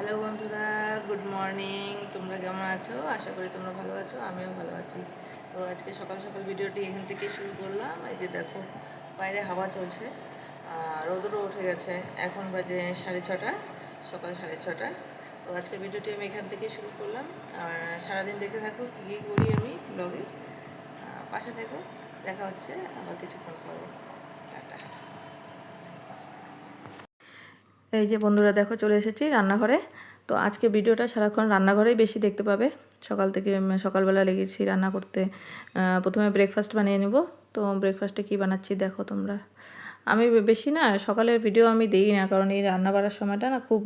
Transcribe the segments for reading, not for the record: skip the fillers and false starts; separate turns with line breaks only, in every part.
Hello বন্ধুরা, good morning. তোমরা কেমন আছো? আশা করি তোমরা ভালো আছো, আমিও ভালো আছি। তো আজকে সকাল সকাল ভিডিওটি এখান থেকে শুরু করলাম। এই যে দেখো, বাইরে হাওয়া চলছে, রোদও উঠে গেছে। এখন বাজে 6:30, সকাল 6:30। তো আজকের ভিডিওটি আমি এখান থেকে শুরু করলাম। আর সারাদিন দেখে থাকো কী কী করি আমি ব্লগে। পাশে থেকো, দেখা হচ্ছে আবার কিছুক্ষণ পরে। টাটা। এই যে বন্ধুরা দেখো, চলে এসেছি রান্নাঘরে। তো আজকে ভিডিওটা সারাক্ষণ রান্নাঘরেই বেশি দেখতে পাবে। সকাল থেকে সকালবেলা লেগেছি রান্না করতে। প্রথমে ব্রেকফাস্ট বানিয়ে নেব। তো ব্রেকফাস্টে কী বানাচ্ছি দেখো তোমরা। আমি বেশি না সকালের ভিডিও আমি দিই না, কারণ এই রান্না বাড়ার সময়টা না খুব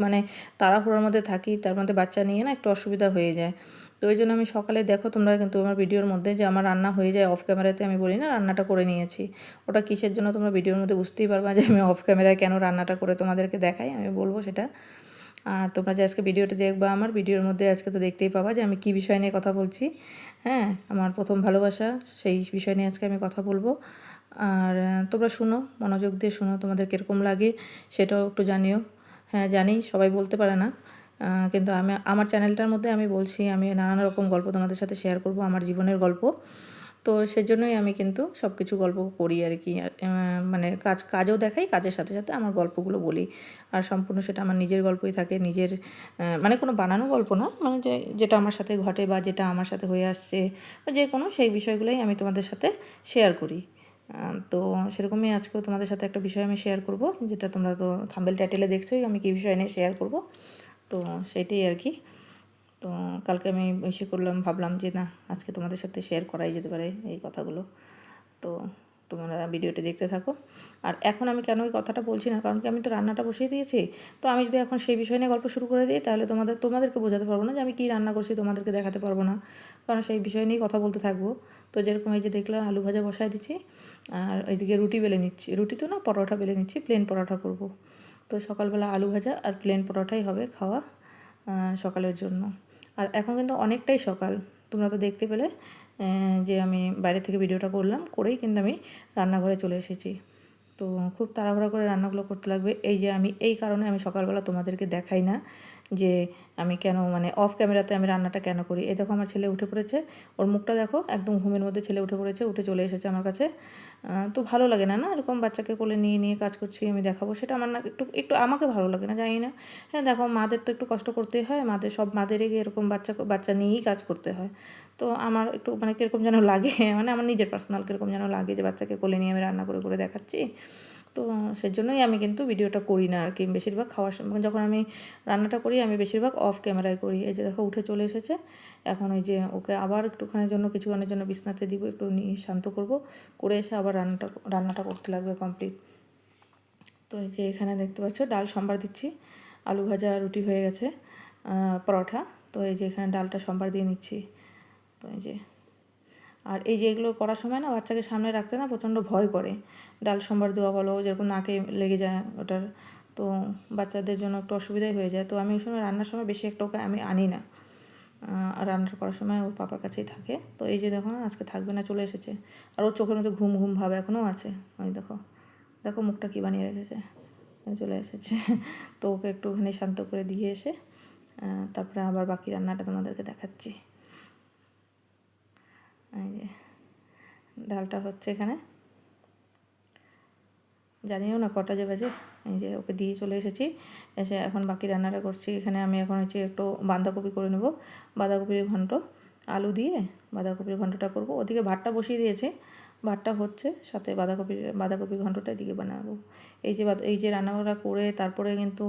তাড়াহুড়োর মধ্যে থাকি, তার মধ্যে বাচ্চা নিয়ে না একটু অসুবিধা হয়ে যায়। তো ওই জন্য আমি সকালে দেখো তোমরা কিন্তু আমার ভিডিওর মধ্যে যে আমার রান্না হয়ে যায় অফ ক্যামেরাতে, আমি বলি না রান্নাটা করে নিয়েছি। ওটা কিসের জন্য তোমরা ভিডিওর মধ্যে বুঝতেই পারবা যে আমি অফ ক্যামেরায় কেন রান্নাটা করে তোমাদেরকে দেখাই, আমি বলবো সেটা। আর তোমরা যে আজকে ভিডিওটা দেখবা, আমার ভিডিওর মধ্যে আজকে তো দেখতেই পাবা যে আমি কী বিষয় নিয়ে কথা বলছি। হ্যাঁ, আমার প্রথম ভালোবাসা, সেই বিষয় নিয়ে আজকে আমি কথা বলবো। আর তোমরা শুনো, মনোযোগ দিয়ে শুনো, তোমাদের কীরকম লাগে সেটাও একটু জানিও। হ্যাঁ জানি সবাই বলতে পারে না, কিন্তু আমি আমার চ্যানেলটার মধ্যে আমি বলছি আমি নানান রকম গল্প তোমাদের সাথে শেয়ার করব, আমার জীবনের গল্প। তো সেজন্যই আমি কিন্তু সব কিছু গল্প করি আর কি। কাজও দেখাই, কাজের সাথে সাথে আমার গল্পগুলো বলি। আর সম্পূর্ণ সেটা আমার নিজের গল্পই থাকে, নিজের কোনো বানানো গল্প না, যেটা আমার সাথে ঘটে বা যেটা আমার সাথে হয়ে আসছে বা যে কোনো সেই বিষয়গুলোই আমি তোমাদের সাথে শেয়ার করি। তো সেরকমই আজকেও তোমাদের সাথে একটা বিষয় আমি শেয়ার করব, যেটা তোমরা তো থাম্বনেল টাইটেলে দেখছোই আমি কী বিষয় নিয়ে শেয়ার করব। তো সেটাই আর কি। তো কালকে আমি করলাম, ভাবলাম যে না আজকে তোমাদের সাথে শেয়ার করাই যেতে পারে এই কথাগুলো। তো তোমরা ভিডিওটি দেখতে থাকো। আর এখন আমি কেন ওই কথাটা বলছি না, কারণ কি আমি তো রান্নাটা বসিয়ে দিয়েছি। তো আমি যদি এখন সেই বিষয় নিয়ে গল্প শুরু করে দিই, তাহলে তোমাদেরকে বোঝাতে পারবো না যে আমি কী রান্না করছি, তোমাদেরকে দেখাতে পারবো না, কারণ সেই বিষয় নিয়েই কথা বলতে থাকবো। তো যেরকম এই যে দেখলাম আলু ভাজা বসাই দিচ্ছি, আর ওইদিকে রুটি বেলে নিচ্ছি, রুটি তো না পরোটা বেলে নিচ্ছি, প্লেন পরোটা করব। তো সকালবেলা আলু ভাজা আর প্লেন পরোটাই হবে খাওয়া সকালের জন্য। আর এখন কিন্তু অনেকটাই সকাল, তোমরা তো দেখতে পেলে যে আমি বাইরে থেকে ভিডিওটা করলাম, করেই কিন্তু আমি রান্নাঘরে চলে এসেছি। তো খুব তাড়াহুড়া করে রান্নাগুলো করতে লাগবে। এই যে আমি এই কারণে আমি সকালবেলা তোমাদেরকে দেখাই না যে আমি কেন অফ ক্যামেরাতে আমি রান্নাটা কেন করি। এই দেখো আমার ছেলে উঠে পড়েছে, ওর মুখটা দেখো একদম ঘুমের মধ্যে ছেলে উঠে পড়েছে, উঠে চলে এসেছে আমার কাছে। তো ভালো লাগে না, না এরকম বাচ্চাকে কোলে নিয়ে নিয়ে কাজ করছি আমি দেখাবো, সেটা আমার না একটু একটু আমাকে ভালো লাগে না, জানি না। হ্যাঁ দেখো, মাদের তো একটু কষ্ট করতেই হয়, সব মাদেরই এরকম বাচ্চা নিয়েই কাজ করতে হয়। তো আমার একটু কীরকম যেন লাগে, আমার নিজের পার্সোনাল কীরকম যেন লাগে যে বাচ্চাকে কোলে নিয়ে আমি রান্না করে করে দেখাচ্ছি। তো সেজন্যই আমি কিন্তু ভিডিওটা করি না আর কি। বেশিরভাগ খাওয়ার সময় যখন আমি রান্নাটা করি, আমি বেশিরভাগ অফ ক্যামেরায় করি। এই যে দেখো উঠে চলে এসেছে, এখন ওই যে ওকে আবার কিছুক্ষণের জন্য বিছনাতে দিব, একটু নিয়ে শান্ত করব, করে এসে আবার রান্নাটা করতে লাগবে কমপ্লিট। তো এই যে এখানে দেখতে পাচ্ছ ডাল সম্বার দিচ্ছি, আলু ভাজা রুটি হয়ে গেছে, পরোটা। তো এই যে এখানে ডালটা সম্বার দিয়ে নিচ্ছি। তো এই যে, আর এই যে এগুলো করার সময় না বাচ্চাকে সামনে রাখতে না প্রচণ্ড ভয় করে। ডাল সম্বার দেওয়া বলো, যেরকম নাকে লেগে যায় ওটার, তো বাচ্চাদের জন্য একটু অসুবিধাই হয়ে যায়। তো আমি ওই সময় রান্নার সময় বেশি একটা ওকে আমি আনি না, আর রান্না করার সময় ওর পাপার কাছেই থাকে। তো এই যে দেখো আজকে থাকবে না, চলে এসেছে। আর ওর চোখের মধ্যে ঘুম ঘুম ভাব এখনও আছে। ওই দেখো দেখো মুখটা কী বানিয়ে রেখেছে, চলে এসেছে। তো ওকে একটুখানি শান্ত করে দিয়ে এসে তারপরে আবার বাকি রান্নাটা তোমাদেরকে দেখাচ্ছি। এই যে ডালটা হচ্ছে এখানে, জানিও না কটা যে বাজে। এই যে ওকে দিয়ে চলে এসেছি, এসে এখন বাকি রান্নাটা করছি। এখানে আমি এখন হচ্ছে একটু বাঁধাকপি করে নেব, বাঁধাকপির ঘন্ট, আলু দিয়ে বাঁধাকপির ঘন্টটা করব। ওদিকে ভাতটা বসিয়ে দিয়েছি, ভাতটা হচ্ছে, সাথে বাঁধাকপির ঘন্টটা এদিকে বানাবো। এই যে রান্নাবান্না করে তারপরে কিন্তু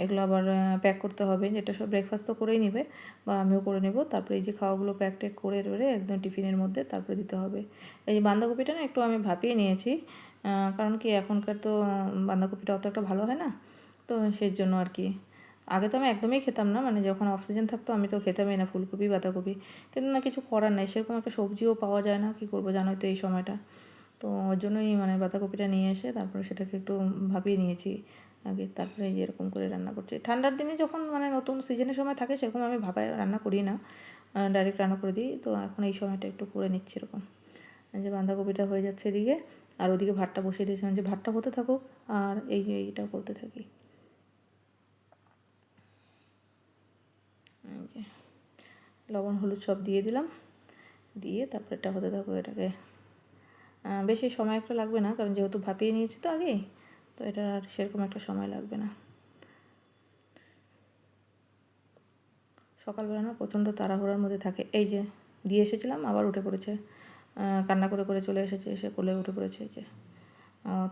এগুলো আবার প্যাক করতে হবে, যেটা সব ব্রেকফাস্ট তো করেই নেবে বা আমিও করে নেব। তারপরে এই যে খাওয়াগুলো প্যাক ট্যাক করে টোরে একদম টিফিনের মধ্যে তারপরে দিতে হবে। এই যে বাঁধাকপিটা না একটু আমি ভাপিয়ে নিয়েছি, কারণ কি এখনকার তো বাঁধাকপিটা অত একটা ভালো হয় না, তো সেই জন্য আর কি। আগে তো আমি একদমই খেতাম না, যখন অক্সিজেন থাকতো আমি তো খেতামই না ফুলকপি বাঁধাকপি, কিন্তু না কিছু করার নেই, সেরকম একটা সবজিও পাওয়া যায় না, কী করবো জানোই তো এই সময়টা। তো ওর জন্যই বাঁধাকপিটা নিয়ে এসে তারপরে সেটাকে একটু ভাপিয়ে নিয়েছি আগে, তারপরে এই যে এরকম করে রান্না করছি। ঠান্ডার দিনে যখন নতুন সিজনের সময় থাকে সেরকম আমি ভাপায় রান্না করি না, ডাইরেক্ট রান্না করে দিই। তো এখন এই সময়টা একটু করে নিচ্ছি এরকম। যে বাঁধাকপিটা হয়ে যাচ্ছে এদিকে, আর ওদিকে ভাতটা বসিয়ে দিয়েছিলাম, যে ভাতটা হতে থাকুক আর এইটা করতে থাকি। লবণ হলুদ সব দিয়ে দিলাম, দিয়ে তারপরে এটা হতে থাকো। এটাকে বেশি সময় একটা লাগবে না, কারণ যেহেতু ভাপিয়ে নিয়েছি তো আগেই, তো এটা আর সেরকম একটা সময় লাগবে না। সকালবেলা না প্রচণ্ড তাড়াহুড়ার মধ্যে থাকে। এই যে দিয়ে এসেছিলাম, আবার উঠে পড়েছে, কান্না করে করে চলে এসেছে, এসে কোলে উঠে পড়েছে। এই যে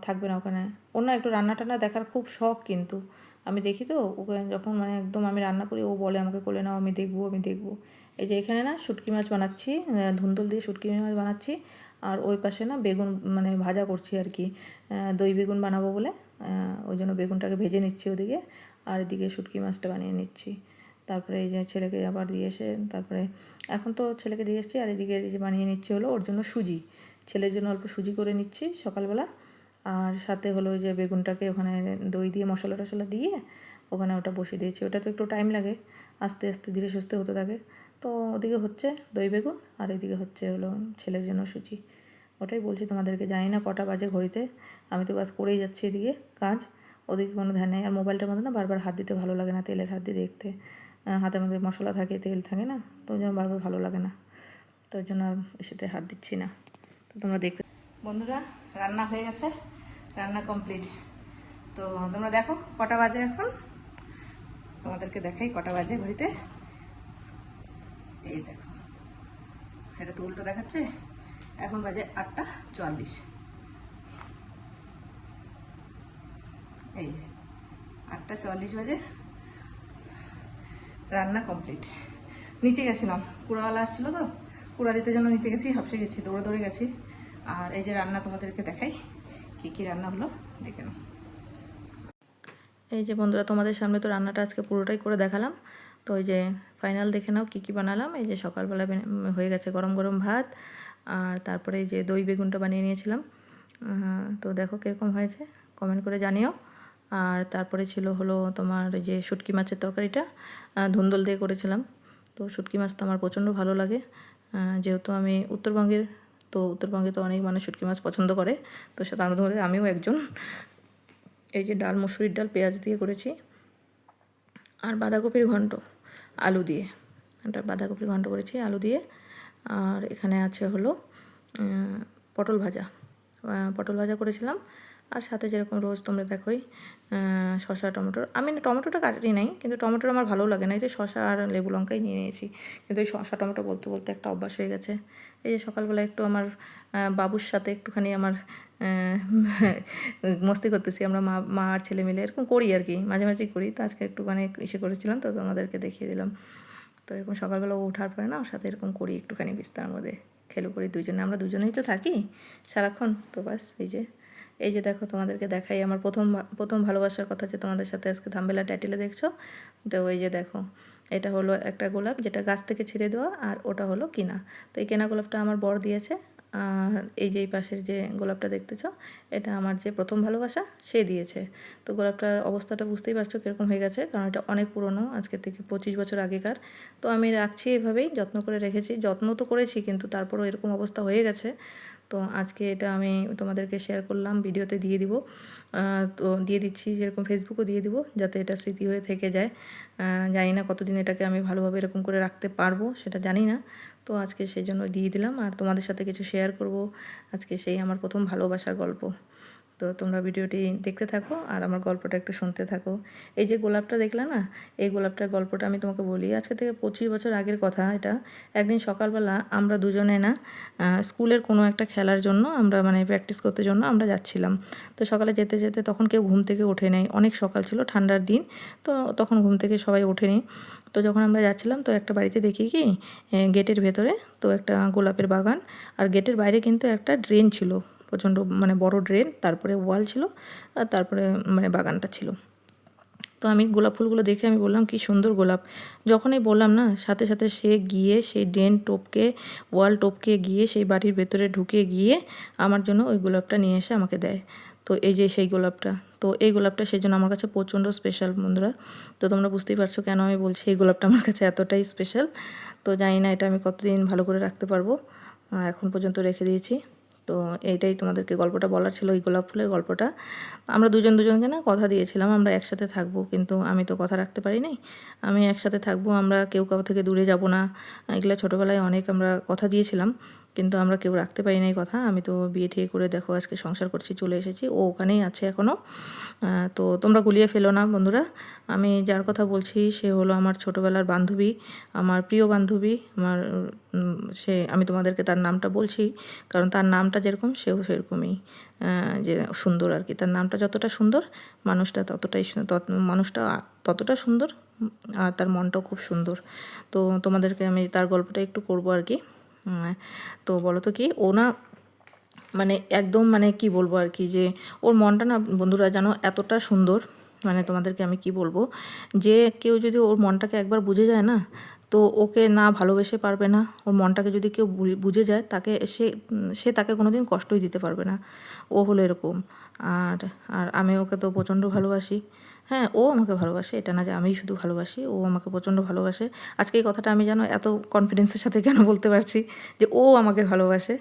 থাকবে না ওখানে। ওর না একটু রান্না টান্না দেখার খুব শখ, কিন্তু আমি দেখি তো ওকে যখন মানে একদম আমি রান্না করি, ও বলে আমাকে কোলে নাও, আমি দেখবো আমি দেখবো। এই যে এখানে না শুটকি মাছ বানাচ্ছি, ধুন্দুল দিয়ে শুটকি মাছ বানাচ্ছি, আর ওই পাশে না বেগুন মানে ভাজা করছি আর কি, দই বেগুন বানাবো বলে, ওই জন্য বেগুনটাকে ভেজে নিচ্ছি ওদিকে, আর এদিকে শুটকি মাছটা বানিয়ে নিচ্ছি। তারপরে এই যে ছেলেকে আবার দিয়ে এসে, তারপরে এখন তো ছেলেকে দিয়ে এসেছি, আর এদিকে এই যে বানিয়ে নিচ্ছি হলো ওর জন্য সুজি, ছেলের জন্য অল্প সুজি করে নিচ্ছি সকালবেলা। আর সাথে হলো ওই যে বেগুনটাকে ওখানে দই দিয়ে মশলা টশলা দিয়ে ওখানে ওটা বসিয়ে দিয়েছি। ওটা তো একটু টাইম লাগে, আস্তে আস্তে ধীরে সুস্থে হতে থাকে। তো ওদিকে হচ্ছে দই বেগুন, আর এদিকে হচ্ছে হলো ছেলের জন্য সুজি। ওটাই বলছি তোমাদেরকে, জানি না কটা বাজে ঘড়িতে, আমি তো বাস করেই যাচ্ছি এদিকে কাজ, ওদিকে কোনো ধ্যান নেই। আর মোবাইলটার মধ্যে না বারবার হাত দিতে ভালো লাগে না, তেলের হাত দিয়ে দেখতে, হাতের মধ্যে মশলা থাকে, তেল থাকে না, তো ওই জন্য বারবার ভালো লাগে না, তো ওই জন্য আর এসেতে হাত দিচ্ছি না। তো তোমরা দেখতে, বন্ধুরা রান্না হয়ে গেছে, রান্না কমপ্লিট। তো তোমরা দেখো কটা বাজে এখন, তোমাদেরকে দেখাই কটা বাজে ঘড়িতে। এই দেখো, এটা তো উল্টো দেখাচ্ছে, এখন বাজে 8:44। এই 8:44 বাজে, রান্না কমপ্লিট। নিচে গেছিলাম, কুড়াওয়ালা আসছিলো তো, কুড়া দিতে জন্য নিচে গেছি, হাঁপসে গেছি, দৌড়ে দৌড়ে গেছি। আর এই যে রান্না তোমাদেরকে দেখাই, কী কী রান্না হলো দেখে নাও। এই যে বন্ধুরা তোমাদের সামনে তো রান্নাটা আজকে পুরোটাই করে দেখালাম। তো ওই যে ফাইনাল দেখে নাও কী কী বানালাম। এই যে সকালবেলা হয়ে গেছে গরম গরম ভাত, আর তারপরে এই যে দই বেগুনটা বানিয়ে নিয়েছিলাম। তো দেখো কীরকম হয়েছে, কমেন্ট করে জানিও। আর তারপরে ছিল হলো তোমার এই যে শুটকি মাছের তরকারিটা, ধুন্দুল দিয়ে করেছিলাম। তো শুটকি মাছ তো আমার প্রচণ্ড ভালো লাগে, যেহেতু আমি উত্তরবঙ্গের, তো উত্তরবঙ্গে তো অনেক মানুষ শুটকি মাছ পছন্দ করে, তো সে তার মধ্যে আমিও একজন। এই যে ডাল, মুসুরির ডাল পেঁয়াজ দিয়ে করেছি, আর বাঁধাকপির ঘন্ট আলু দিয়ে, একটা বাঁধাকপির ঘন্ট করেছি আলু দিয়ে। আর এখানে আছে হলো পটল ভাজা, পটল ভাজা করেছিলাম। আর সাথে যেরকম রোজ তোমরা দেখোই শসা টমেটোর, আমি না টমেটোটা কাটি নাই, কিন্তু টমেটোর আমার ভালো লাগে না, এই যে শসা আর লেবু লঙ্কাই নিয়ে নিয়েছি। কিন্তু এই শসা টমেটো বলতে বলতে একটা অভ্যাস হয়ে গেছে। এই যে সকালবেলা একটু আমার বাবুর সাথে একটুখানি আমার মস্তি করতেছি, আমরা মা মা আর ছেলে মিলে এরকম করি আর কি, মাঝে মাঝেই করি। তো আজকে একটুখানি ইসে করেছিলাম, তো তোমাদেরকে দেখিয়ে দিলাম। তো এরকম সকালবেলা ওঠার পরে না ওর সাথে এরকম করি একটুখানি বিস্তার মধ্যে, খেলো করি দুজনে, আমরা দুজনেই তো থাকি সারাক্ষণ। তো বাস এই যে দেখো তোমাদেরকে দেখাই আমার প্রথম ভালোবাসার কথা, যে তোমাদের সাথে আজকে থাম্বনেইলে টাইটেলে দেখছো। তো ওই যে দেখো, এটা হলো একটা গোলাপ যেটা গাছ থেকে ছিঁড়ে দেওয়া, আর ওটা হলো কিনা। তো এই কেনা গোলাপটা আমার বর দিয়েছে। আর এই যে এই পাশের যে গোলাপটা দেখতেছ, এটা আমার যে প্রথম ভালোবাসা সে দিয়েছে। তো গোলাপটার অবস্থাটা বুঝতেই পারছো কীরকম হয়ে গেছে, কারণ এটা অনেক পুরনো, আজকে থেকে 25 বছর আগেকার। তো আমি রাখছি এভাবেই, যত্ন করে রেখেছি, যত্ন তো করেছি, কিন্তু তারপরও এরকম অবস্থা হয়ে গেছে। তো আজকে এটা আমি তোমাদেরকে শেয়ার করলাম, ভিডিওতে দিয়ে দিব। তো দিয়ে দিচ্ছি, যেরকম ফেসবুকও দিয়ে দিব, যাতে এটা স্মৃতি হয়ে থেকে যায়। জানি না কতদিন এটাকে আমি ভালোভাবে এরকম করে রাখতে পারবো, সেটা জানি না। তো আজকে সেই জন্য দিয়ে দিলাম, আর তোমাদের সাথে কিছু শেয়ার করব আজকে সেই আমার প্রথম ভালোবাসার গল্প। তো তোমরা ভিডিওটি দেখতে থাকো আর আমার গল্পটা একটু শুনতে থাকো। এই যে গোলাপটা দেখলে না, এই গোলাপটার গল্পটা আমি তোমাকে বলি, আজকে থেকে 25 বছর আগের কথা এটা। একদিন সকালবেলা আমরা দুজনে না স্কুলের কোনো একটা খেলার জন্য আমরা মানে প্র্যাকটিস করতে জন্য আমরা যাচ্ছিলাম। তো সকালে যেতে যেতে তখন কেউ ঘুম থেকে ওঠে নাই, অনেক সকাল ছিল, ঠান্ডার দিন, তো তখন ঘুম থেকে সবাই ওঠেনি। তো যখন আমরা যাচ্ছিলাম, তো একটা বাড়িতে দেখি কি গেটের ভেতরে তো একটা গোলাপের বাগান, আর গেটের বাইরে কিন্তু একটা ড্রেন ছিল, প্রচণ্ড মানে বড় ড্রেন, তারপরে ওয়াল ছিল, আর তারপরে মানে বাগানটা ছিল। তো আমি গোলাপ ফুলগুলো দেখে আমি বললাম কি সুন্দর গোলাপ। যখনই বললাম না, সাথে সাথে সে গিয়ে সেই ড্রেন টপকে, ওয়াল টপকে গিয়ে সেই বাড়ির ভেতরে ঢুকে গিয়ে আমার জন্য ওই গোলাপটা নিয়ে এসে আমাকে দেয়। তো এই যে সেই গোলাপটা, তো এই গোলাপটা সেই জন্য আমার কাছে প্রচণ্ড স্পেশাল বন্ধুরা। তো তোমরা বুঝতেই পারছো কেন আমি বলছি এই গোলাপটা আমার কাছে এতটাই স্পেশাল। তো জানি না এটা আমি কতদিন ভালো করে রাখতে পারবো, এখন পর্যন্ত রেখে দিয়েছি। তো এইটাই তোমাদেরকে গল্পটা বলার ছিল, ওই গোলাপ ফুলের গল্পটা। আমরা দুজনকে না কথা দিয়েছিলাম আমরা একসাথে থাকবো, কিন্তু আমি তো কথা রাখতে পারি নাই। আমি একসাথে থাকবো, আমরা কেউ কারো থেকে দূরে যাব না, এগুলো ছোটোবেলায় অনেক আমরা কথা দিয়েছিলাম, কিন্তু আমরা কেউ রাখতে পারি নাই কথা। আমি তো বিয়ে ঠিক করে দেখো আজকে সংসার করছি, চলে এসেছি, ও ওখানেই আছে এখনও। তো তোমরা গুলিয়ে ফেলো না বন্ধুরা, আমি যার কথা বলছি সে হলো আমার ছোটোবেলার বান্ধবী, আমার প্রিয় বান্ধবী, আমার সে, আমি তোমাদেরকে তার নামটা বলছি কারণ তার নামটা যেরকম সেও সেরকমই, যে সুন্দর আর কি। তার নামটা যতটা সুন্দর, মানুষটা মানুষটা ততটা সুন্দর, আর তার মনটাও খুব সুন্দর। তো তোমাদেরকে আমি তার গল্পটা একটু করবো আর কি। তো বলো তো কি, ও না মানে একদম মানে কি বলবো আর কি, যে ওর মনটা না বন্ধুরা জানো এতটা সুন্দর, মানে তোমাদেরকে আমি কি বলবো, যে কেউ যদি ওর মনটাকে একবার বুঝে যায় না, তো ওকে না ভালোবেসে পারবে না। ওর মনটাকে যদি কেউ বুঝে যায়, তাকে সে তাকে কোনো দিন কষ্টই দিতে পারবে না। ও হলো এরকম। আর আর আমি ওকে তো প্রচণ্ড ভালোবাসি। হ্যাঁ, ও আমাকে ভালোবাসে, এটা না যে আমিই শুধু ভালোবাসি, ও আমাকে প্রচণ্ড ভালোবাসে। আজকে এই কথাটা আমি জানো এত কনফিডেন্সের সাথে কেন বলতে পারছি যে ও আমাকে ভালোবাসে।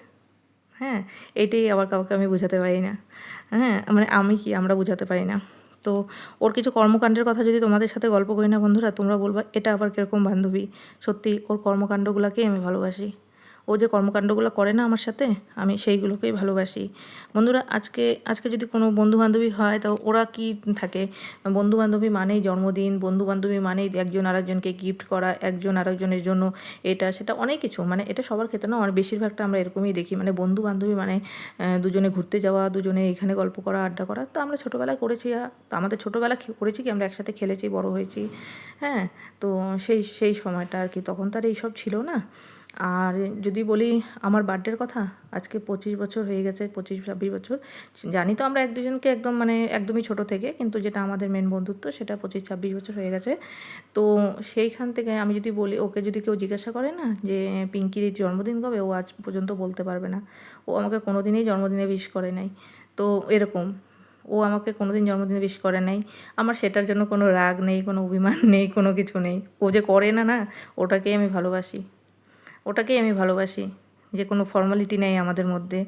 হ্যাঁ, এইটাই আবার কাউকে আমি বোঝাতে পারি না। হ্যাঁ, মানে আমরা বোঝাতে পারি না। তো ওর কিছু কর্মকাণ্ডের কথা যদি তোমাদের সাথে গল্প করি না বন্ধুরা, তোমরা বলবা এটা আবার কীরকম বান্ধবী। সত্যি ওর কর্মকাণ্ডগুলোকেই আমি ভালোবাসি। ও যে কর্মকাণ্ডগুলো করে না আমার সাথে, আমি সেইগুলোকেই ভালোবাসি বন্ধুরা। আজকে আজকে যদি কোনো বন্ধুবান্ধবী হয়, তো ওরা কি থাকে, বন্ধুবান্ধবী মানেই জন্মদিন, বন্ধুবান্ধবী মানেই একজন আরেকজনকে গিফট করা, একজন আরেকজনের জন্য এটা সেটা অনেক কিছু, মানে এটা সবার ক্ষেত্রে না, বেশিরভাগটা আমরা এরকমই দেখি, মানে বন্ধুবান্ধবী মানে দুজনে ঘুরতে যাওয়া, দুজনে এখানে গল্প করা, আড্ডা করা। তো আমরা ছোটোবেলায় করেছি, তো আমাদের ছোটোবেলা করেছি কি, আমরা একসাথে খেলেছি, বড় হয়েছি। হ্যাঁ, তো সেই সময়টা আর কি, তখন তার এইসব ছিল না। আর যদি বলি আমার বার্থডের কথা, আজকে 25 বছর হয়ে গেছে, 25-26 বছর। জানি তো আমরা এক দুজনকে একদম মানে একদমই ছোট থেকে, কিন্তু যেটা আমাদের মেন বন্ধুত্ব সেটা 25-26 বছর হয়ে গেছে। তো সেইখান থেকে আমি যদি বলি, ওকে যদি কেউ জিজ্ঞাসা করে না যে পিঙ্কির জন্মদিন কবে, ও আজ পর্যন্ত বলতে পারবে না। ও আমাকে কোনো দিনই জন্মদিনে উইশ করে নাই। তো এরকম, ও আমাকে কোনো দিন জন্মদিনে উইশ করে নাই। আমার সেটার জন্য কোনো রাগ নেই, কোনো অভিমান নেই, কোনো কিছু নেই। ও যে করে না, ওটাকেই আমি ভালোবাসি, ওটাকেই আমি ভালোবাসি। যে কোনো ফর্মালিটি নেই আমাদের মধ্যে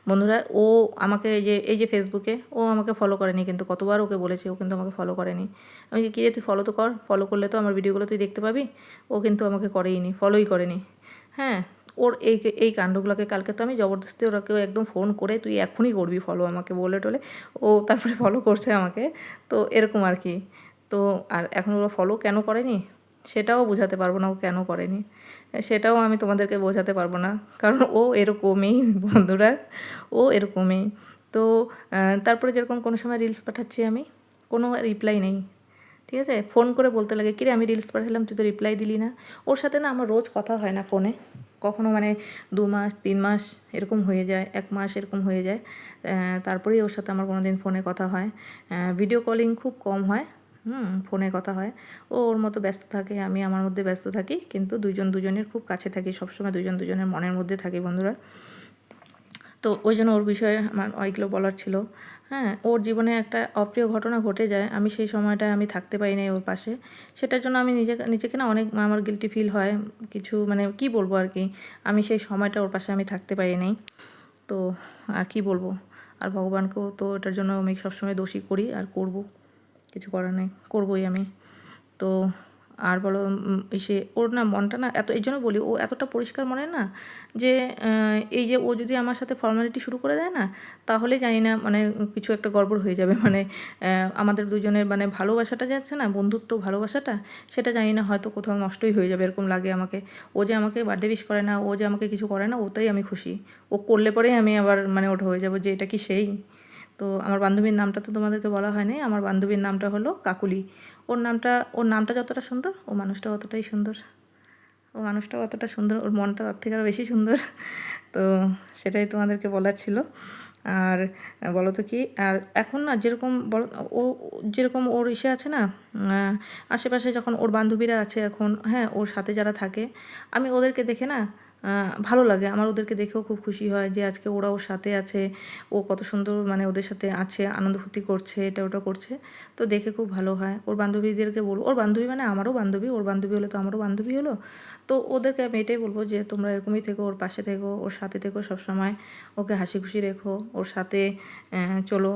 বন্ধুরা। ও আমাকে এই যে ফেসবুকে ও আমাকে ফলো করেনি, কিন্তু কতবার ওকে বলেছি, ও কিন্তু আমাকে ফলো করেনি। আমি যে কী রে, তুই ফলো তো কর, ফলো করলে তো আমার ভিডিওগুলো তুই দেখতে পাবি। ও কিন্তু আমাকে করেইনি, ফলোই করেনি। হ্যাঁ, ওর এই কাণ্ডগুলোকে কালকে তো আমি জবরদস্তি ওরাকেও একদম ফোন করে, তুই এখনই করবি ফলো আমাকে বলে টলে, ও তারপরে ফলো করছে আমাকে। তো এরকম আর কি। তো আর এখন ওরা ফলো কেন করেনি সেটাও বোঝাতে পারবো না, ও কেন করেনি সেটাও আমি তোমাদেরকে বোঝাতে পারবো না, কারণ ও এরকমই বন্ধুরা, ও এরকমই। তো তারপরে যেরকম কোনো সময় রিলস পাঠাচ্ছি আমি, কোনো রিপ্লাই নেই, ঠিক আছে, ফোন করে বলতে লাগে, কিরে আমি রিলস পাঠালাম তুই তো রিপ্লাই দিলি না। ওর সাথে না আমার রোজ কথা হয় না ফোনে, কখনো মানে 2 মাস 3 মাস এরকম হয়ে যায়, 1 মাস এরকম হয়ে যায়। তারপরেই ওর সাথে আমার কোনো দিন ফোনে কথা হয়। ভিডিও কলিং খুব কম হয়, ফোনে কথা হয়। ও ওর মতো ব্যস্ত থাকে, আমি আমার মধ্যে ব্যস্ত থাকি, কিন্তু দুজনের খুব কাছে থাকি, সবসময় দুজনের মনের মধ্যে থাকি বন্ধুরা। তো ওই জন্য ওর বিষয়ে আমার ওইগুলো বলার ছিল। হ্যাঁ, ওর জীবনে একটা অপ্রিয় ঘটনা ঘটে যায়, আমি সেই সময়টায় আমি থাকতে পারি নাই ওর পাশে। সেটার জন্য আমি নিজেকে না অনেক আমার গিল্টি ফিল হয়, কিছু মানে কি বলবো আর কি, আমি সেই সময়টা ওর পাশে আমি থাকতে পারি নাই। তো আর কি বলবো, আর ভগবানকেও তো এটার জন্য আমি সবসময় দোষী করি, আর করব, কিছু করার নেই, করবই আমি। তো আর বলো, ওর না মনটা না এত, এই জন্য বলি ও এতটা পরিষ্কার মনে না, যে এই যে ও যদি আমার সাথে ফর্মালিটি শুরু করে দেয় না, তাহলে জানি না মানে কিছু একটা গড়বড় হয়ে যাবে, মানে আমাদের দুজনের মানে ভালোবাসাটা যাচ্ছে না, বন্ধুত্ব ভালোবাসাটা, সেটা জানি না হয়তো কোথাও নষ্টই হয়ে যাবে, এরকম লাগে আমাকে। ও যে আমাকে বার্থডে উইশ করে না, ও যে আমাকে কিছু করে না, ওটাই আমি খুশি। ও করলে পরেই আমি আবার মানে ওটা হয়ে যাবো যে এটা কি সেই। তো আমার বান্ধবীর নামটা তো তোমাদেরকে বলা হয়নি, আমার বান্ধবীর নামটা হলো কাকুলি। ওর নামটা যতটা সুন্দর, ও মানুষটা অতটাই সুন্দর, ও মানুষটাও অতটা সুন্দর, ওর মনটা তার থেকে আরও বেশি সুন্দর। তো সেটাই তোমাদেরকে বলার ছিল। আর বলো তো কি, আর এখন না যেরকম বলো, ও যেরকম ওর ইসে আছে না, আশেপাশে যখন ওর বান্ধবীরা আছে এখন, হ্যাঁ, ওর সাথে যারা থাকে, আমি ওদেরকে দেখে না ভালো লাগে আমার, ওদেরকে দেখেও খুব খুশি হয় যে আজকে ওরা ওর সাথে আছে, ও কত সুন্দর মানে ওদের সাথে আছে, আনন্দ ফুর্তি করছে, এটা ওটা করছে, তো দেখে খুব ভালো হয়। ওর বান্ধবীদেরকে বলবো, ওর বান্ধবী মানে আমারও বান্ধবী, ওর বান্ধবী হলে তো আমারও বান্ধবী হলো, তো ওদেরকে আমি এটাই বলবো যে তোমরা এরকমই থেকো, ওর পাশে থেকো, ওর সাথে থেকো সবসময়, ওকে হাসি খুশি রেখো, ওর সাথে চলো।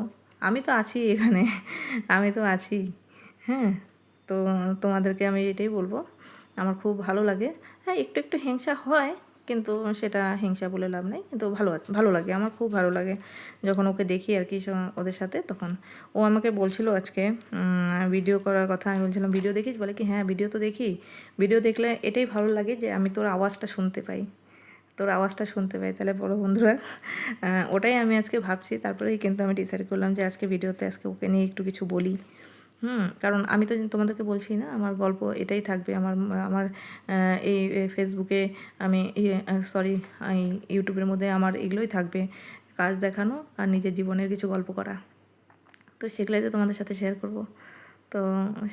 আমি তো আছি এখানে, আমি তো আছি, হ্যাঁ। তো তোমাদেরকে আমি এটাই বলবো, আমার খুব ভালো লাগে। হ্যাঁ, একটু একটু হিংসা হয়, কিন্তু সেটা হিংসা বলে লাভ নেই, কিন্তু ভালো লাগে, আমার খুব ভালো লাগে যখন ওকে দেখি আর কি ওদের সাথে। তখন ও আমাকে বলছিল আজকে ভিডিও করার কথা, আমি বলছিলাম ভিডিও দেখিস, বলে কি হ্যাঁ ভিডিও তো দেখি, ভিডিও দেখলে এটাই ভালো লাগে যে আমি তোর আওয়াজটা শুনতে পাই, তোর আওয়াজটা শুনতে পাই। তাহলে বলো বন্ধুরা, ওটাই আমি আজকে ভাবছি, তারপরেই কিন্তু আমি ডিসাইড করলাম যে আজকে ভিডিওতে আজকে ওকে নিয়ে একটু কিছু বলি। কারণ আমি তো তোমাদেরকে বলছি না, আমার গল্প এটাই থাকবে, আমার আমার এই ফেসবুকে আমি সরি এই ইউটিউবের মধ্যে আমার এগুলোই থাকবে, কাজ দেখানো আর নিজের জীবনের কিছু গল্প করা। তো সেগুলোই তো তোমাদের সাথে শেয়ার করব। তো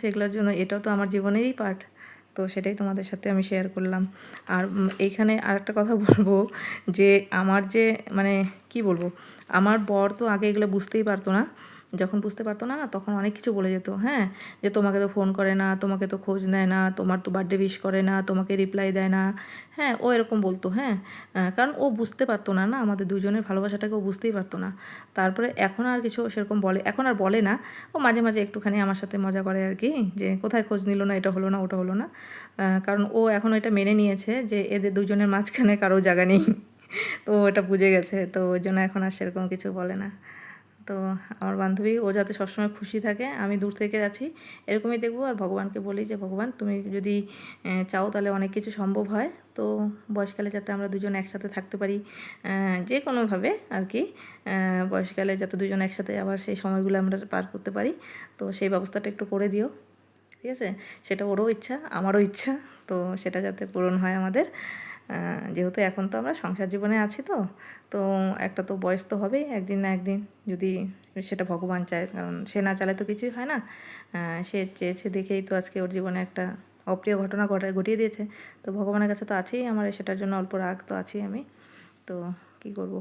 সেগুলোর জন্য এটাও তো আমার জীবনেরই পার্ট, তো সেটাই তোমাদের সাথে আমি শেয়ার করলাম। আর এইখানে আরেকটা কথা বলবো, যে আমার যে মানে কি বলবো, আমার বর তো আগে এগুলো বুঝতেই পারতো না, যখন বুঝতে পারতো না তখন অনেক কিছু বলে যেত, হ্যাঁ, যে তোমাকে তো ফোন করে না, তোমাকে তো খোঁজ নেয় না, তোমার তো বার্থডে উইশ করে না, তোমাকে রিপ্লাই দেয় না, হ্যাঁ, ও এরকম বলতো, হ্যাঁ। কারণ ও বুঝতে পারতো না, আমাদের দুজনের ভালোবাসাটাকে ও বুঝতেই পারতো না। তারপরে এখন আর কিছু সেরকম বলে, এখন আর বলে না, ও মাঝে মাঝে একটুখানি আমার সাথে মজা করে আর কি, যে কোথায় খোঁজ নিল না, এটা হলো না, ওটা হলো না। কারণ ও এখন এটা মেনে নিয়েছে যে এদের দুজনের মাঝখানে কারো জায়গা নেই, তো এটা বুঝে গেছে, তো ওই জন্য এখন আর সেরকম কিছু বলে না। তো আমার বান্ধবী ও যাতে সবসময় খুশি থাকে, আমি দূর থেকে আছি এরকমই দেখবো, আর ভগবানকে বলি যে ভগবান তুমি যদি চাও তাহলে অনেক কিছু সম্ভব হয়, তো বয়সকালে যাতে আমরা দুজন একসাথে থাকতে পারি, যে কোনোভাবে আর কি, বয়সকালে যাতে দুজন একসাথে আবার সেই সময়গুলো আমরা পার করতে পারি, তো সেই ব্যবস্থাটা একটু করে দিও, ঠিক আছে। সেটা ওরও ইচ্ছা, আমারও ইচ্ছা, তো সেটা যাতে পূরণ হয় আমাদের। যেহেতু এখন তো আমরা সংসার জীবনে আছি, তো তো একটা তো বয়স তো হবেই একদিন না একদিন, যদি সেটা ভগবান চায়, কারণ সে না চালে তো কিছুই হয় না। সে চেয়েছে দেখেই তো আজকে ওর জীবনে একটা অপ্রিয় ঘটনা ঘটিয়ে দিয়েছে, তো ভগবানের কাছে তো আছেই আমার, সেটার জন্য অল্প রাগ তো আছি আমি, তো কি করব।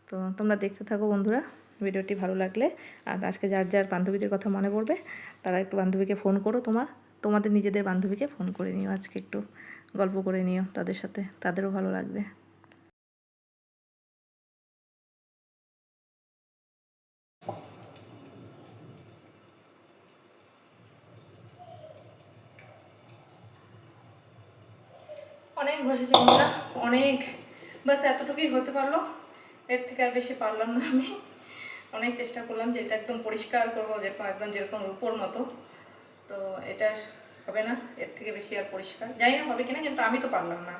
তো তোমরা দেখতে থাকো বন্ধুরা ভিডিওটি, ভালো লাগলে। আর আজকে যার যার বান্ধবীদের কথা মনে পড়বে তারা একটু বান্ধবীকে ফোন করো, তোমাদের নিজেদের বান্ধবীকে ফোন করে নিও, আজকে একটু গল্প করে নিও তাদের সাথে, তাদেরও ভালো লাগবে। অনেক বসেছি বন্ধুরা, অনেক, বাস এতটুকুই হতে পারলো, এর থেকে আর বেশি পারলাম না আমি। অনেক চেষ্টা করলাম যে এটা একদম পরিষ্কার করবো, যেরকম রূপোর মতো, তো এটা হবে না, এর থেকে বেশি আর পরিষ্কার জানি না হবে কিনা, কিন্তু আমি তো পারলাম না।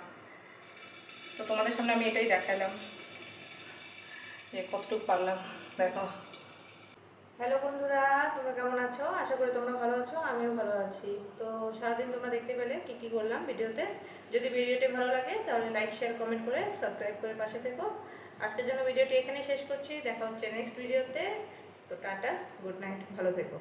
তো তোমাদের সামনে আমি এটাই দেখালাম যে কতটুকু পারলাম, দেখো। হ্যালো বন্ধুরা, তোমরা কেমন আছো? আশা করি তোমরা ভালো আছো, আমিও ভালো আছি। তো সারাদিন তোমরা দেখতে পেলে কি কি করলাম ভিডিওতে। যদি ভিডিওটি ভালো লাগে তাহলে লাইক শেয়ার কমেন্ট করে সাবস্ক্রাইব করে পাশে থেকো। আজকের জন্য ভিডিওটি এখানেই শেষ করছি, দেখা হচ্ছে নেক্সট ভিডিওতে। তো টাটা, গুড নাইট, ভালো থেকো।